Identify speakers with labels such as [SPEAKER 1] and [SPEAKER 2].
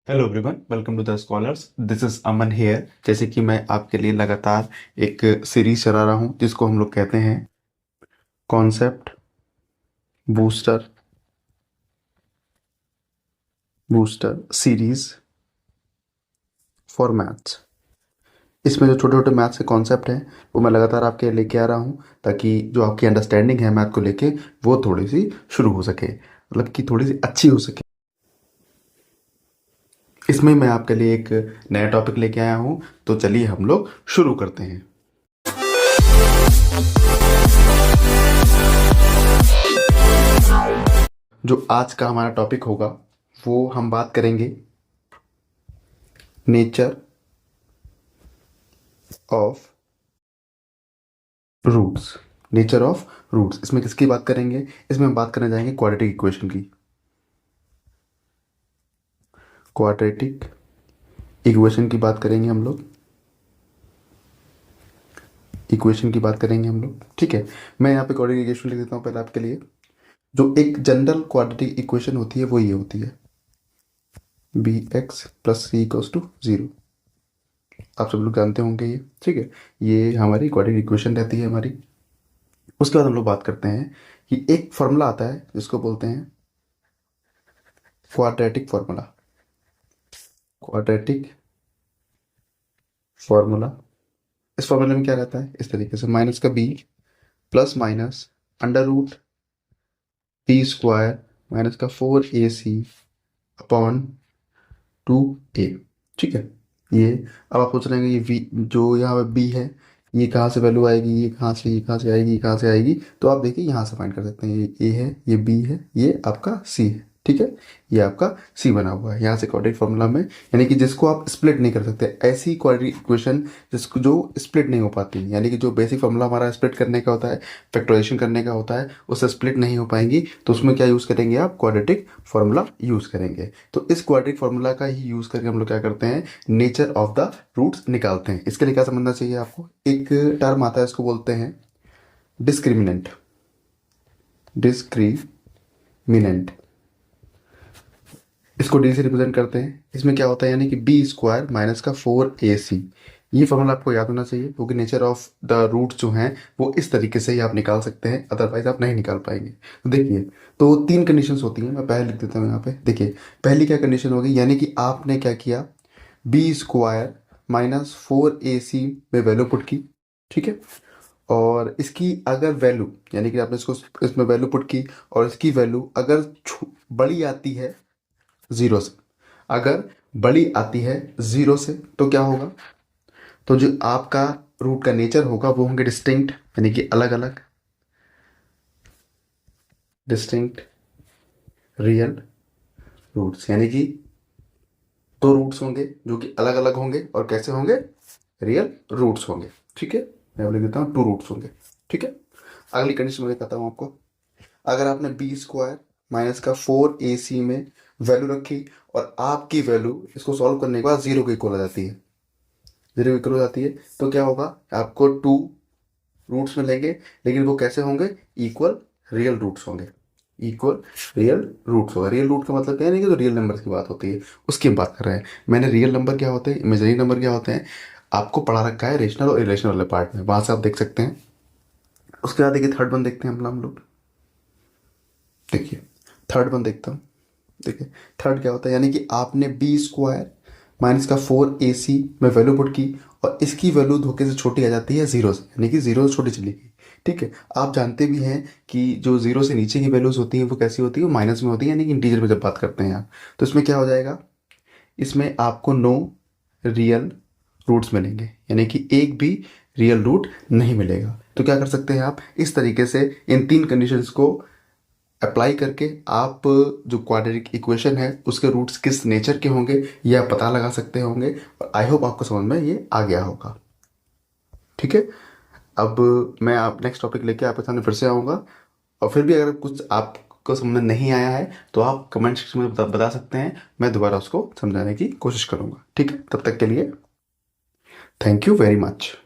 [SPEAKER 1] Hello everyone, welcome to the scholars. This is Aman here. जैसे कि मैं आपके लिए लगातार एक सीरीज चला रहा हूँ जिसको हम लोग कहते हैं concept booster booster series for maths. इसमें जो छोटे छोटे मैथ्स के कॉन्सेप्ट हैं वो मैं लगातार आपके लेके आ रहा हूँ ताकि जो आपकी अंडरस्टैंडिंग है मैथ को लेके वो थोड़ी सी शुरू हो सके, मतलब कि थोड़ी सी अच्छी हो सके। इसमें मैं आपके लिए एक नया टॉपिक लेके आया हूँ, तो चलिए हम लोग शुरू करते हैं। जो आज का हमारा टॉपिक होगा वो हम बात करेंगे nature of roots. Nature of roots इसमें किसकी बात करेंगे? इसमें हम बात करने जाएंगे क्वाड्रेटिक इक्वेशन की। क्वाड्रेटिक इक्वेशन की बात करेंगे हम लोग। इक्वेशन की बात करेंगे हम लोग, ठीक है। मैं यहाँ पे क्वाड्रेटिक इक्वेशन लिख देता हूँ पहले आपके लिए। जो एक जनरल क्वाड्रेटिक इक्वेशन होती है वो ये होती है b x plus c equals to zero. आप सब लोग जानते होंगे ये, ठीक है। ये हमारी क्वाड्रेटिक इक्वेशन रहती है हमारी। उसके बाद हम लोग बात करते हैं कि एक फॉर्मूला आता है जिसको बोलते हैं क्वाड्रेटिक फॉर्मूला। क्वाड्रेटिक फॉर्मूला, इस फॉर्मूले में क्या रहता है? इस तरीके से माइनस का b plus minus under root b square minus का 4ac अपॉन 2a, ठीक है। ये अब आप सोच रहे हैं ये वी जो यहाँ पे बी है ये कहाँ से वैल्यू आएगी, ये कहाँ से आएगी, ये कहाँ से आएगी? तो आप देखिए यहाँ से फाइंड कर सकते हैं। ये ए है, ये बी है, ये आपका सी है, ठीक है। ये आपका सी बना हुआ है यहाँ से क्वाड्रेटिक फॉर्मूला में, यानी कि जिसको आप स्प्लिट नहीं कर सकते। ऐसी क्वाड्रेटिक इक्वेशन जिसको जो स्प्लिट नहीं हो पाती, यानी कि जो बेसिक फॉर्मूला हमारा स्प्लिट करने का होता है, फैक्टराइजेशन करने का होता है, उससे स्प्लिट नहीं हो पाएंगी, तो उसमें क्या यूज़ करेंगे? आप क्वाड्रेटिक फॉर्मूला यूज़ करेंगे। तो इस क्वाड्रेटिक फॉर्मूला का ही यूज़ करके हम लोग क्या करते हैं? नेचर ऑफ द रूट्स निकालते हैं। इसके लिए क्या समझना चाहिए आपको? एक टर्म आता है, इसको बोलते हैं डिस्क्रिमिनेंट। डिस्क्रिमिनेंट, इसको डी से रिप्रेजेंट करते हैं। इसमें क्या होता है, यानी कि बी स्क्वायर माइनस का 4ac। ये फॉर्मूला आपको याद होना चाहिए क्योंकि नेचर ऑफ द रूट जो हैं वो इस तरीके से ही आप निकाल सकते हैं, अदरवाइज आप नहीं निकाल पाएंगे। तो देखिए, तो तीन कंडीशंस होती हैं। मैं पहले लिख देता हूँ यहाँ पे। देखिए पहली क्या कंडीशन होगी, यानी कि आपने क्या किया, बी स्क्वायर माइनस 4ac में वैल्यू पुट की, ठीक है। और इसकी अगर वैल्यू, यानी कि आपने इसको इसमें वैल्यू पुट की और इसकी वैल्यू अगर बड़ी आती है जीरो से, अगर बड़ी आती है जीरो से तो क्या होगा? तो जो आपका रूट का नेचर होगा वो होंगे डिस्टिंक्ट, यानी कि अलग अलग, डिस्टिंक्ट रियल रूट्स, यानी कि दो रूट्स होंगे जो कि अलग अलग होंगे और कैसे होंगे? रियल रूट्स होंगे, ठीक है। मैं लिख देता हूँ टू रूट्स होंगे, ठीक है। अगली कंडीशन मैं कहता हूँ आपको, अगर आपने बी स्क्वायर माइनस का 4ac में वैल्यू रखी और आपकी वैल्यू इसको सॉल्व करने के बाद जीरो के इक्वल आ जाती है, जीरो इक्वल हो जाती है, तो क्या होगा? आपको टू रूट्स मिलेंगे, लेकिन वो कैसे होंगे? इक्वल रियल रूट्स होंगे। इक्वल रियल रूट्स होगा। रियल रूट का मतलब क्या है? नहीं कि जो रियल नंबर की बात होती है उसकी हम बात कर रहे हैं। मैंने रियल नंबर क्या होते हैं, इमेजनरी नंबर क्या होते हैं, आपको पढ़ा रखा है रेशनल और इरेशनल वाले पार्ट में, वहां से आप देख सकते हैं। उसके बाद देखिए थर्ड वन देखते हैं हम लोग। देखिए थर्ड वन देखता हूँ। देखिए थर्ड क्या होता है, यानी कि आपने बी स्क्वायर माइनस का 4ac में वैल्यू पुट की और इसकी वैल्यू धोखे से छोटी आ जाती है जीरो से, यानी कि जीरो से छोटी चलेगी, ठीक है। आप जानते भी हैं कि जो जीरो से नीचे की वैल्यूज होती हैं वो कैसी होती है? वो माइनस में होती है, यानी कि इंटीजर में जब बात करते हैं आप। तो इसमें क्या हो जाएगा? इसमें आपको नो रियल रूट्स मिलेंगे, यानी कि एक भी रियल रूट नहीं मिलेगा। तो क्या कर सकते हैं आप? इस तरीके से इन तीन कंडीशंस को अप्लाई करके आप जो क्वाड्रेटिक इक्वेशन है उसके रूट्स किस नेचर के होंगे ये आप पता लगा सकते होंगे। और आई होप आपको समझ में ये आ गया होगा, ठीक है। अब मैं आप नेक्स्ट टॉपिक लेके आपके सामने फिर से आऊँगा, और फिर भी अगर कुछ आपको समझ में नहीं आया है तो आप कमेंट सेक्शन में बता सकते हैं, मैं दोबारा उसको समझाने की कोशिश करूँगा, ठीक है। तब तक के लिए थैंक यू वेरी मच।